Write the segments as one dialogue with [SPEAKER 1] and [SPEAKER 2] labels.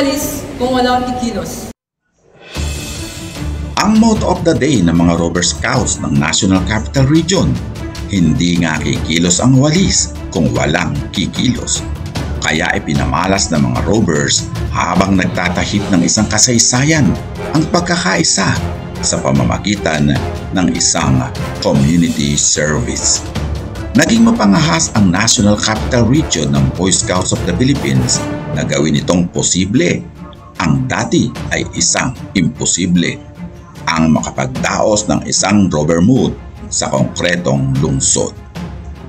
[SPEAKER 1] umalis kung walang kikilos.
[SPEAKER 2] Ang motto of the day ng mga Rover Scouts ng National Capital Region, hindi nga kikilos ang walis kung walang kikilos. Kaya ipinamalas ng mga Rovers habang nagtatahip ng isang kasaysayan ang pagkakaisa sa pamamagitan ng isang community service. Naging mapangahas ang National Capital Region ng Boy Scouts of the Philippines na gawin itong posible. Ang dati ay isang imposible. Ang makapagdaos ng isang Rover Mood sa konkretong lungsod.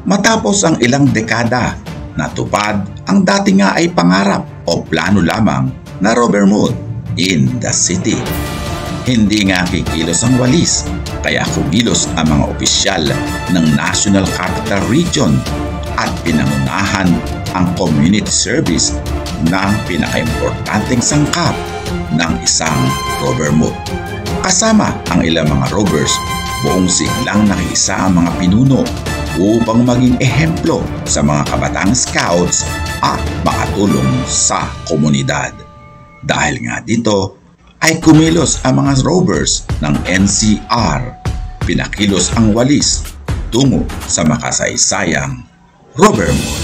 [SPEAKER 2] Matapos ang ilang dekada, natupad ang dati nga ay pangarap o plano lamang na Rover Mood in the city. Hindi nga kikilos ang walis, kaya kumilos ang mga opisyal ng National Capital Region at pinangunahan ang community service ng pinakaimportanteng sangkap ng isang Rover Mood. Kasama ang ilang mga Rovers, buong siglang nakiisa ang mga pinuno upang maging ehemplo sa mga kabataang Scouts at makatulong sa komunidad. Dahil nga dito ay kumilos ang mga Rovers ng NCR. Pinakilos ang walis tungo sa makasaysayang Rover Mood.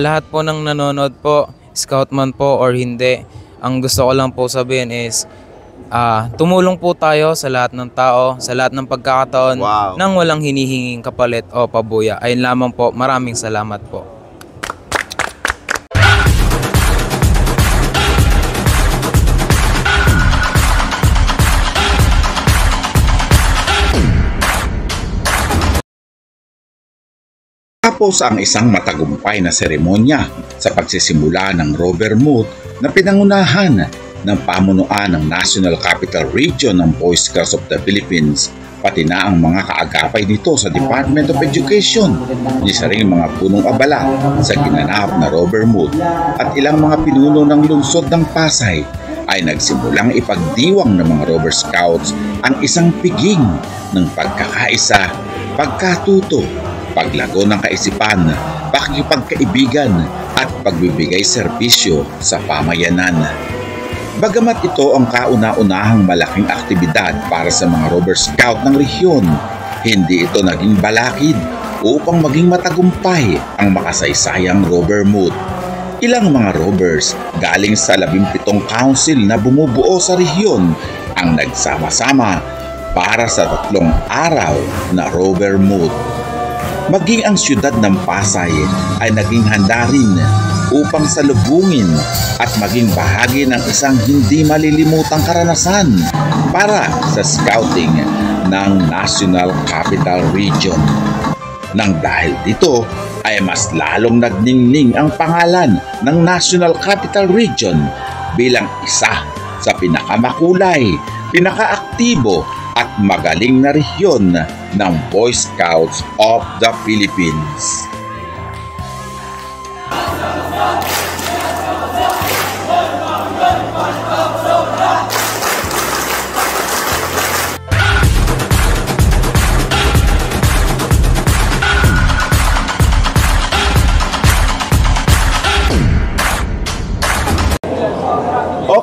[SPEAKER 3] Lahat po ng nanonood po, scout man po or hindi, ang gusto ko lang po sabihin is tumulong po tayo sa lahat ng tao, sa lahat ng pagkakataon nang walang hinihinging kapalit o pabuya. Ayun lamang po, maraming salamat po.
[SPEAKER 2] Tapos ang isang matagumpay na seremonya sa pagsisimula ng Rover Mood na pinangunahan ng pamunuan ng National Capital Region ng Boy Scouts of the Philippines, pati na ang mga kaagapay nito sa Department of Education, isa ring mga punong abala sa ginanap na Rover Mood at ilang mga pinuno ng lungsod ng Pasay ay nagsimulang ipagdiwang ng mga Rover Scouts ang isang piging ng pagkakaisa, pagkatuto, paglago ng kaisipan, pakikipagkaibigan at pagbibigay serbisyo sa pamayanan. Bagamat ito ang kauna-unahang malaking aktibidad para sa mga Rover Scout ng rehiyon, hindi ito naging balakid upang maging matagumpay ang makasaysayang Rover Mood. Ilang mga Rovers galing sa 17 council na bumubuo sa rehiyon ang nagsama-sama para sa 3 araw na Rover Mood. Maging ang siyudad ng Pasay ay naging handa rin upang salubungin at maging bahagi ng isang hindi malilimutang karanasan para sa scouting ng National Capital Region. Nang dahil dito ay mas lalong nagningning ang pangalan ng National Capital Region bilang isa sa pinakamakulay, pinakaaktibo at magaling na rehiyon ng Boy Scouts of the Philippines.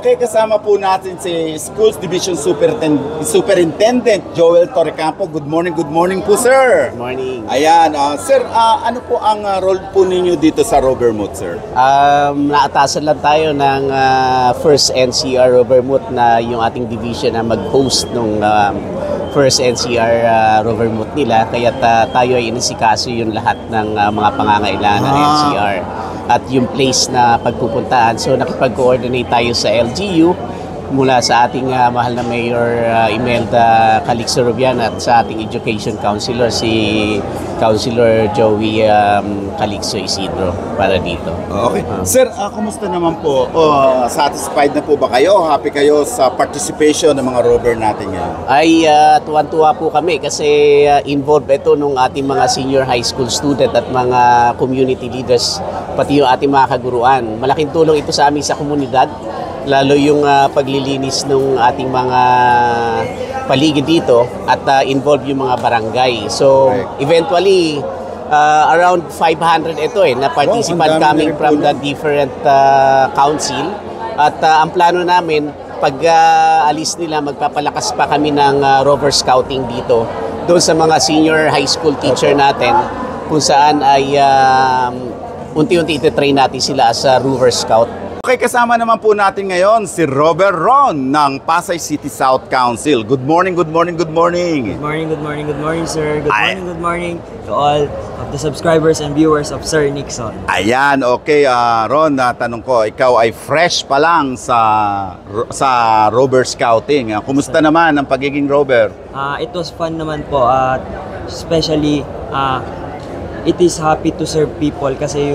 [SPEAKER 2] Okay, kasama po natin si Schools Division Superintendent Joel Torrecampo. Good morning po, sir.
[SPEAKER 4] Good morning.
[SPEAKER 2] Ayan, sir, ano po ang role po ninyo dito sa Rovermouth, sir?
[SPEAKER 4] Naatasan lang tayo ng first NCR Rovermouth na yung ating division na mag-host nung first NCR Rovermouth nila. Kaya tayo ay inisikaso yung lahat ng mga pangangailangan ng NCR at yung place na pagpupuntahan. So nakipag-coordinate tayo sa LGU mula sa ating mahal na Mayor Imelda Calixto Rubian at sa ating Education Counselor si Counselor Joey Calixto Isidro para dito.
[SPEAKER 2] Okay. Sir, kumusta naman po? Satisfied na po ba kayo? Happy kayo sa participation ng mga rover natin ngayon?
[SPEAKER 4] Ay tuwan-tuwa po kami kasi involved ito nung ating mga senior high school student at mga community leaders pati yung ating mga kaguruan. Malaking tulong ito sa amin sa komunidad, lalo yung paglilinis ng ating mga paligid dito at involve yung mga barangay. So eventually around 500 ito na participant coming from the different council at ang plano namin pag alis nila magpapalakas pa kami ng rover scouting dito doon sa mga senior high school teacher natin kung saan ay unti-unti iti-train natin sila as a rover scout.
[SPEAKER 2] Okay, kasama naman po natin ngayon si Robert Ron ng Pasay City South Council. Good morning, good morning, good morning.
[SPEAKER 5] Good morning, sir. Good morning to all of the subscribers and viewers of Sir Nixon.
[SPEAKER 2] Ayan, okay, Ron, tanong ko, ikaw ay fresh pa lang sa rover scouting. Kumusta naman ang pagiging rover?
[SPEAKER 5] It was fun naman po at especially it is happy to serve people kasi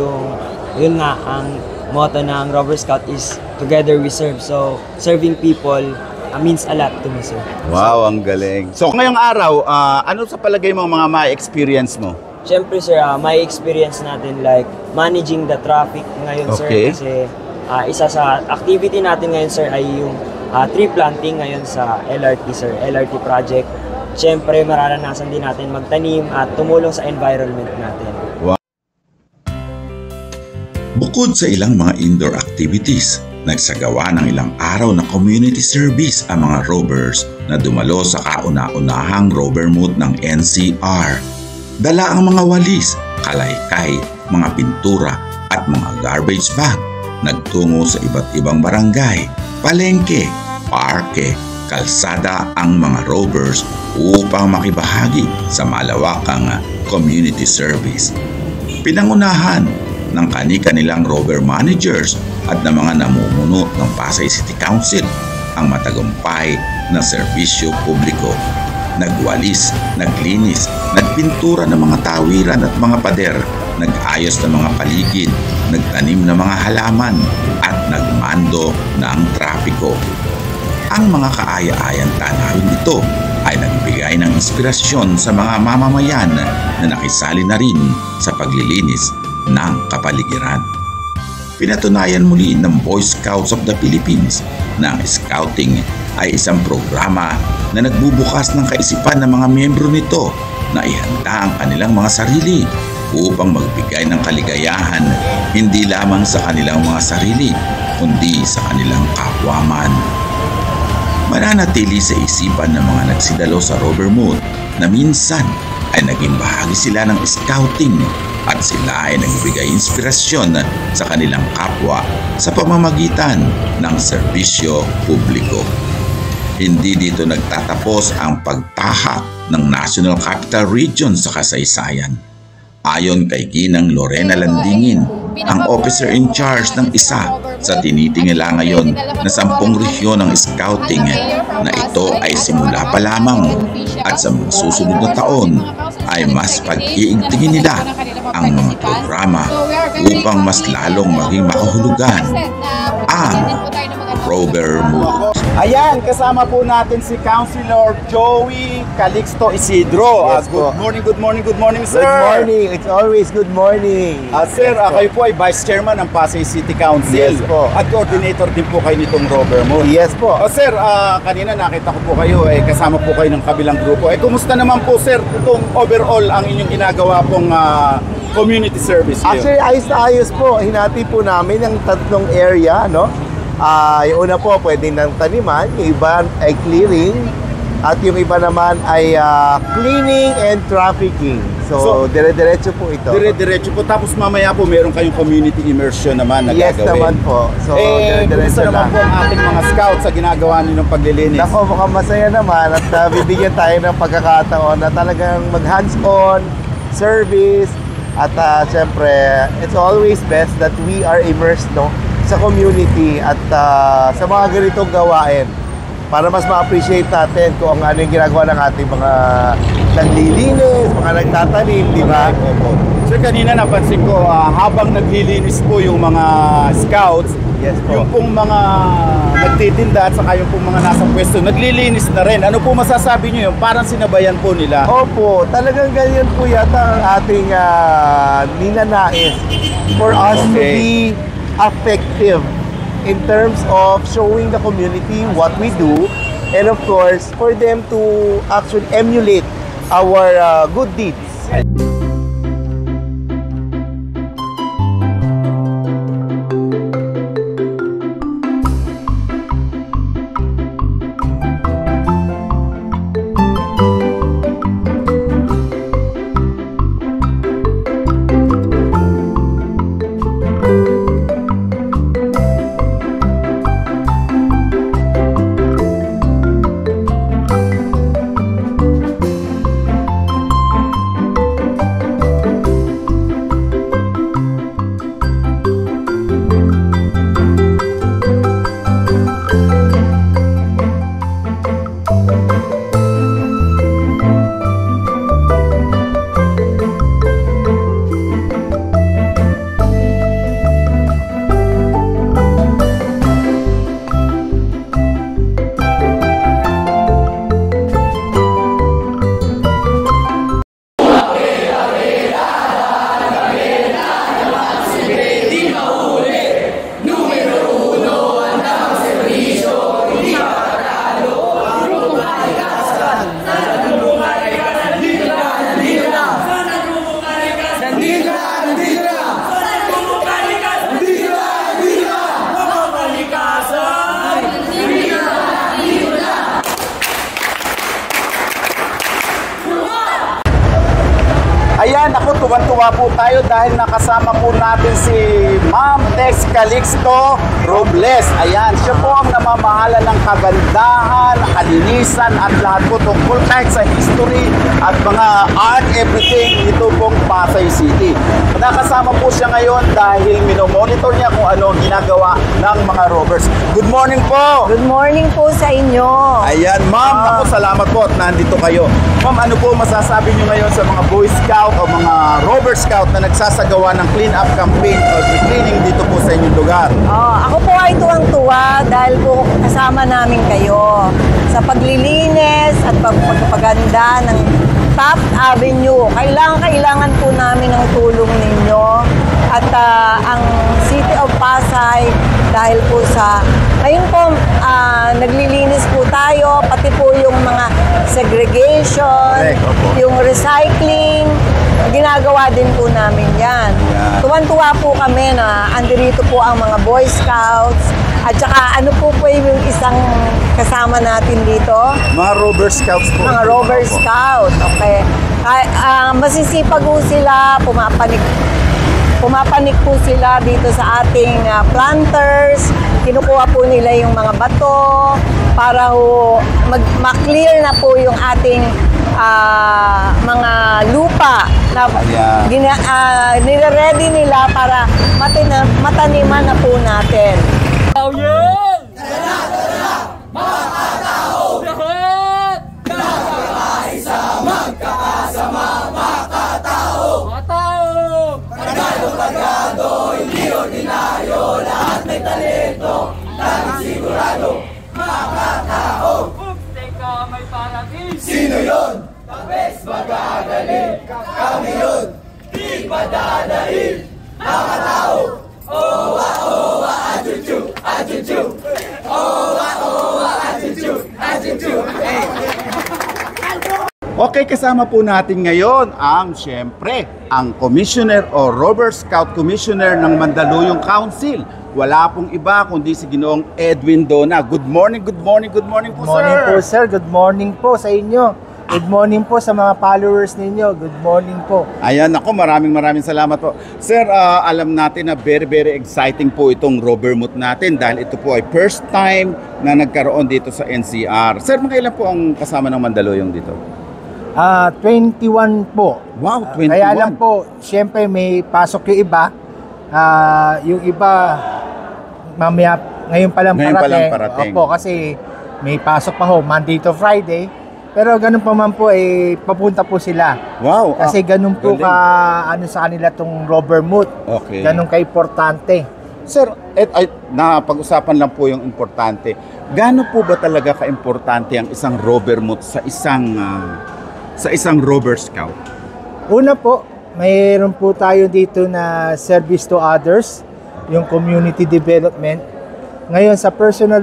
[SPEAKER 5] yun nga ang motto ng Rover Scout is together we serve. So serving people means a lot to me, sir.
[SPEAKER 2] Wow, ang galing. So ngayong araw, ano sa palagay mo mga ma-experience mo?
[SPEAKER 5] Siyempre, sir, may experience natin like managing the traffic ngayon,
[SPEAKER 2] Okay.
[SPEAKER 5] sir. Kasi isa sa activity natin ngayon, sir, ay yung tree planting ngayon sa LRT, sir. LRT project. Siyempre, mararanasan din natin magtanim at tumulong sa environment natin.
[SPEAKER 2] Wow.
[SPEAKER 6] Bukod sa ilang mga indoor activities, nagsagawa ng ilang araw na community service ang mga rovers na dumalo sa kauna-unahang Rovermouth ng NCR. Dala ang mga walis, kalaykay, mga pintura at mga garbage bag. Nagtungo sa iba't ibang barangay, palengke, parke, kalsada ang mga rovers upang makibahagi sa malawakang community service. Pinangunahan ng kani-kanilang rover managers at ng mga namumuno ng Pasay City Council ang matagumpay na serbisyo publiko. Nagwalis, naglinis, nagpintura ng mga tawiran at mga pader, nag-ayos ng mga paligid, nagtanim ng mga halaman at nagmando ng trapiko. Ang mga kaaya-ayang tanawin ito ay nagbigay ng inspirasyon sa mga mamamayan na nakisali na rin sa paglilinis ng kapaligiran. Pinatunayan muli ng Boy Scouts of the Philippines na ang scouting ay isang programa na nagbubukas ng kaisipan ng mga miyembro nito na ihanda ang kanilang mga sarili upang magbigay ng kaligayahan hindi lamang sa kanilang mga sarili kundi sa kanilang kapwa man. Mananatili sa isipan ng mga nagsidalo sa Rovermouth na minsan ay naging bahagi sila ng scouting at sila ay nagbigay inspirasyon sa kanilang kapwa sa pamamagitan ng serbisyo publiko. Hindi dito nagtatapos ang pagtahak ng National Capital Region sa kasaysayan. Ayon kay Ginang Lorena Landingin, ang officer in charge ng isa sa tinitingala ngayon na 10 rehiyon ng scouting na ito ay simula pa lamang at sa susunod na taon ay mas pag-iigtingin nila ang mga programa upang mas lalong maging makahulugan ang Rovermouth.
[SPEAKER 2] Ayan, kasama po natin si Councilor Joey Calixto Isidro.
[SPEAKER 7] Yes,
[SPEAKER 2] Good morning, sir.
[SPEAKER 7] Good morning. It's always good morning.
[SPEAKER 2] Sir, kayo po ay Vice Chairman ng Pasay City Council.
[SPEAKER 7] Yes po.
[SPEAKER 2] At coordinator din po kayo nitong Rovermouth.
[SPEAKER 7] Yes po.
[SPEAKER 2] Sir, kanina nakita ko po kayo, kasama po kayo ng kabilang grupo. Kumusta naman po, sir, itong overall ang inyong ginagawa pong community service?
[SPEAKER 7] Actually, ayos na ayos po. Hinati po namin ang 3 area, no? Yung una po, pwedeng ng taniman, yung iba ay clearing, at yung iba naman ay cleaning and trafficking. So dire-diretso po ito.
[SPEAKER 2] Dire-diretso po. Tapos mamaya po meron kayong community immersion naman na
[SPEAKER 7] Yes
[SPEAKER 2] gagawin.
[SPEAKER 7] naman po. So
[SPEAKER 2] kumusta
[SPEAKER 7] dire-diretso
[SPEAKER 2] naman
[SPEAKER 7] lang.
[SPEAKER 2] po ang ating mga scouts sa ginagawa ninyong paglilinis?
[SPEAKER 7] Nako, mukhang masaya naman at bibigyan tayo ng pagkakataon na talagang mag-hands-on service at syempre, it's always best that we are immersed sa community at sa mga ganitong gawain para mas ma-appreciate natin kung ano yung ginagawa ng ating mga naglilinis, mga nagtatanim, di ba?
[SPEAKER 2] Opo. Sir, kanina napansin ko, habang naglilinis po yung mga scouts,
[SPEAKER 7] Yes po.
[SPEAKER 2] yung pong mga nagtitinda at saka yung pong mga nasa pwesto, naglilinis na rin. Ano po masasabi nyo yun? Parang sinabayan po nila.
[SPEAKER 7] Opo, talagang ganyan po yata ang ating ninanais for us to be effective in terms of showing the community what we do, and of course, for them to actually emulate our good deeds.
[SPEAKER 2] Ayan, ako, tuwan-tuwa po tayo dahil nakasama po natin si Ma'am Tex Calixto Robles. Ayan, siya po ang namamahala ng kagandahan, kalinisan at lahat po tungkol kahit sa history at mga art, everything ito pong Pasay City. Nakasama po siya ngayon dahil minomonitor niya kung ano ginagawa ng mga rovers. Good morning po!
[SPEAKER 8] Good morning po sa inyo.
[SPEAKER 2] Ayan, ma'am, ako salamat po at nandito kayo. Ma'am, ano po masasabi niyo ngayon sa mga Boy Scout o mga Rover Scout na nagsasagawa ng clean-up campaign o cleaning dito po sa inyong lugar?
[SPEAKER 8] Ako po ay tuwang-tuwa dahil po kasama namin kayo sa paglilinis at pagpapaganda ng Taft Avenue. Kailangan po namin ng tulong ninyo at ang City of Pasay dahil po sa ngayon po naglilinis po tayo, pati po yung mga segregation, yung recycling, ginagawa din po namin yan. Tuwan-tuwa po kami na andirito po ang mga Boy Scouts at saka ano po yung isang kasama natin dito?
[SPEAKER 2] Mga Rover Scouts po.
[SPEAKER 8] Mga Rover Scouts, okay. Masisipag po sila, pumapanik po sila dito sa ating planters. Kinukuha po nila yung mga bato para ma-clear na po yung ating mga lupa na nire-ready nila para mataniman na po natin.
[SPEAKER 1] Oh yeah! Tara! Mga katao! Lahat! Magkakaisa, magkakasama, mga katao! Mga tao! Pagado, hindi ordinaryo, lahat may talento, laging sigurado, mga katao! Teka, may parating! Sino yun? The best magagaling! Kami yun! Di madadahil! Mga tao! Owa, owa, ajuju, ajuju. Owa, owa, ajuju, ajuju.
[SPEAKER 2] Okay, kasama po natin ngayon siyempre, ang Commissioner o Robber Scout Commissioner ng Mandaluyong Council. Wala pong iba kundi si Ginoong Edwin Dona. Good morning, good morning, good morning po,
[SPEAKER 7] Good morning po, sir. Good morning po sa inyo. Good morning po sa mga followers ninyo. Good morning po.
[SPEAKER 2] Ayan, ako, maraming salamat po. Sir, alam natin na very exciting po itong Robber Moot natin dahil ito po ay first time na nagkaroon dito sa NCR. Sir, makailan po ang kasama ng Mandaluyong dito?
[SPEAKER 7] 21 po.
[SPEAKER 2] Wow, 21.
[SPEAKER 7] Kaya lang po, siyempre may pasok yung iba. Yung iba, mamaya, ngayon pa lang parating. Opo, kasi may pasok pa ho, Monday to Friday. Pero ganun pa man po, papunta po sila.
[SPEAKER 2] Wow.
[SPEAKER 7] Kasi ganun po sa kanila tong Robber Moot.
[SPEAKER 2] Okay.
[SPEAKER 7] Ganun ka-importante.
[SPEAKER 2] Sir, napag-usapan lang po yung importante. Gaano po ba talaga ka-importante ang isang Robber Moot sa isang Robber Scout?
[SPEAKER 7] Una po, mayroon po tayo dito na service to others, yung community development. Ngayon sa personal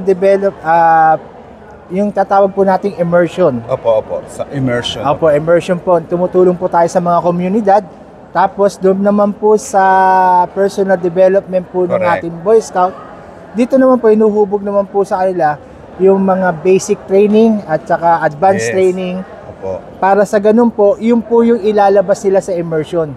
[SPEAKER 7] yung tatawag po nating immersion.
[SPEAKER 2] Opo, sa immersion.
[SPEAKER 7] Opo, immersion po. Tumutulong po tayo sa mga komunidad. Tapos doon naman po sa personal development po ng ating Boy Scout. Dito naman po, inuhubog naman po sa kanila yung mga basic training at saka advanced training.
[SPEAKER 2] Opo.
[SPEAKER 7] Para sa ganun po, yun po yung ilalabas sila sa immersion.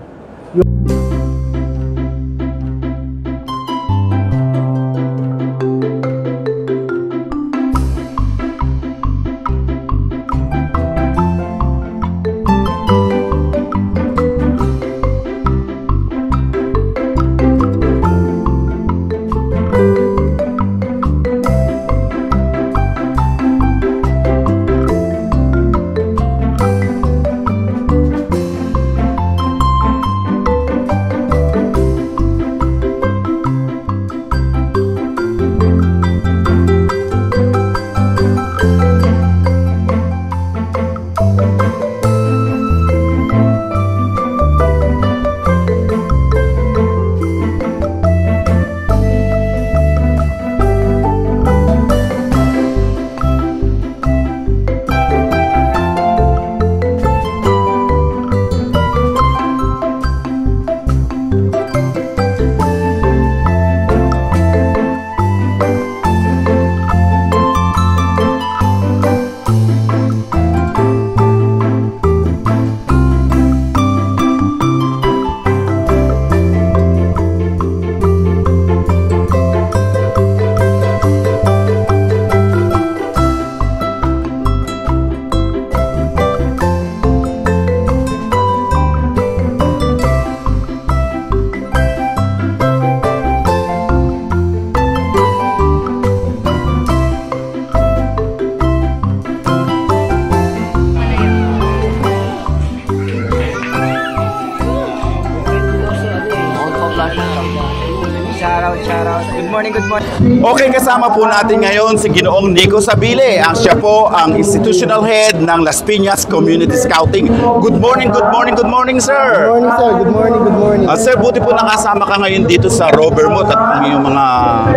[SPEAKER 5] Good morning.
[SPEAKER 2] Okay, kasama po natin ngayon si Ginoong Nico Sabile. Siya po ang institutional head ng Las Piñas Community Scouting. Good morning, sir.
[SPEAKER 7] Good morning, sir. Good morning.
[SPEAKER 2] Sir, buti po nakasama ka ngayon dito sa Robber Moot at ang iyong mga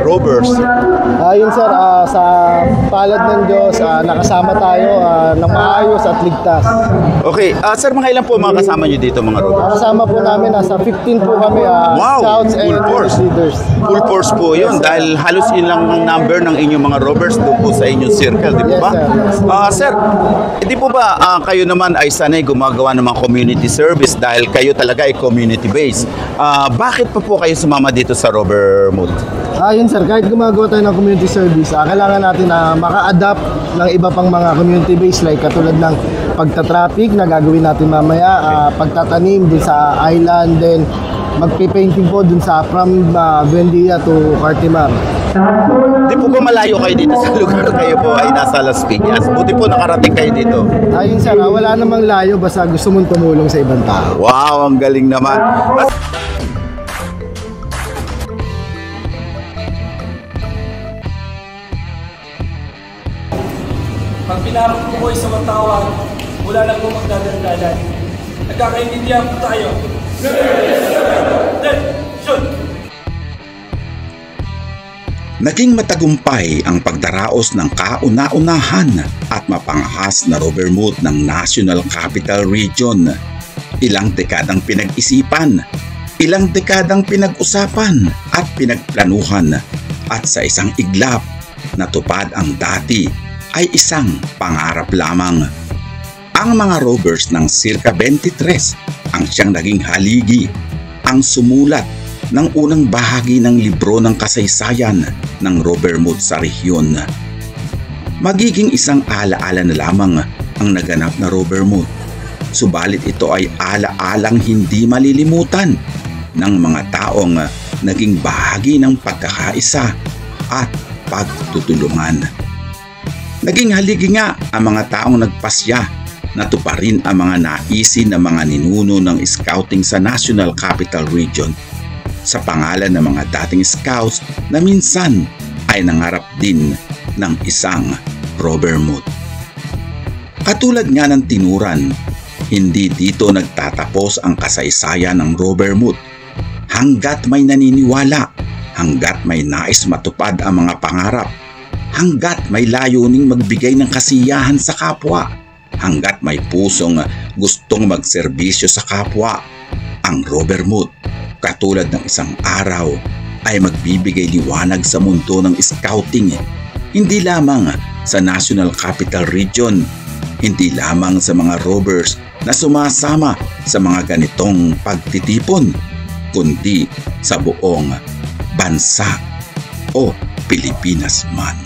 [SPEAKER 2] robbers.
[SPEAKER 7] Ayun, sir, sa palad ng Diyos, nakasama tayo ng maayos at ligtas.
[SPEAKER 2] Okay, sir, mga ilan po mga kasama nyo dito, mga robbers?
[SPEAKER 7] Kasama po namin, nasa 15 po kami, scouts and leaders.
[SPEAKER 2] Full force po yun, dahil halos yun lang ang number ng inyong mga robbers doon po sa inyong circle, di po ba? Sir, hindi po ba kayo naman ay sanay gumagawa ng mga community service dahil kayo talaga ay community based? Bakit pa po kayo sumama dito sa Robber Moot?
[SPEAKER 7] Yun, sir, kahit gumagawa tayo ng community service, kailangan natin na maka-adapt ng iba pang mga community based like katulad ng pagta-traffic na gagawin natin mamaya, pagtatanim dun sa island, then magpipainting po dun sa from Buendia to Cartimar.
[SPEAKER 2] Di po ba malayo kayo dito sa lugar kayo po ay nasa Las Piñas? Buti po nakarating kayo dito.
[SPEAKER 7] Ayun, sir, wala namang layo basta gusto mong tumulong sa ibang tao.
[SPEAKER 2] Wow, ang galing naman.
[SPEAKER 1] Pag pinarap ko po sa matawan, wala lang po magdadagdagan. Nagkakaintindihan po tayo.
[SPEAKER 2] Naging matagumpay ang pagdaraos ng kauna-unahan at mapangahas na Robber Moot ng National Capital Region. Ilang dekadang pinag-isipan, ilang dekadang pinag-usapan at pinagplanuhan, at sa isang iglap, natupad ang dati ay isang pangarap lamang. Ang mga robbers ng circa 23 ang siyang naging haligi, ang sumulat ng unang bahagi ng libro ng kasaysayan ng Robber Moot sa rehiyon. Magiging isang alaala na lamang ang naganap na Robber Moot, subalit ito ay alaalang hindi malilimutan ng mga taong naging bahagi ng pagkakaisa at pagtutulungan. Naging haligi nga ang mga taong nagpasya na tuparin ang mga naisin ng mga ninuno ng scouting sa National Capital Region sa pangalan ng mga dating scouts na minsan ay nangarap din ng isang Robber Moot. Katulad nga ng tinuran, hindi dito nagtatapos ang kasaysayan ng Robber Moot. Hanggat may naniniwala, hanggat may nais matupad ang mga pangarap, hanggat may layuning magbigay ng kasiyahan sa kapwa, hanggat may pusong gustong magserbisyo sa kapwa, ang Robber Moot, katulad ng isang araw, ay magbibigay liwanag sa mundo ng scouting, hindi lamang sa National Capital Region, hindi lamang sa mga robbers na sumasama sa mga ganitong pagtitipon, kundi sa buong bansa o Pilipinas man.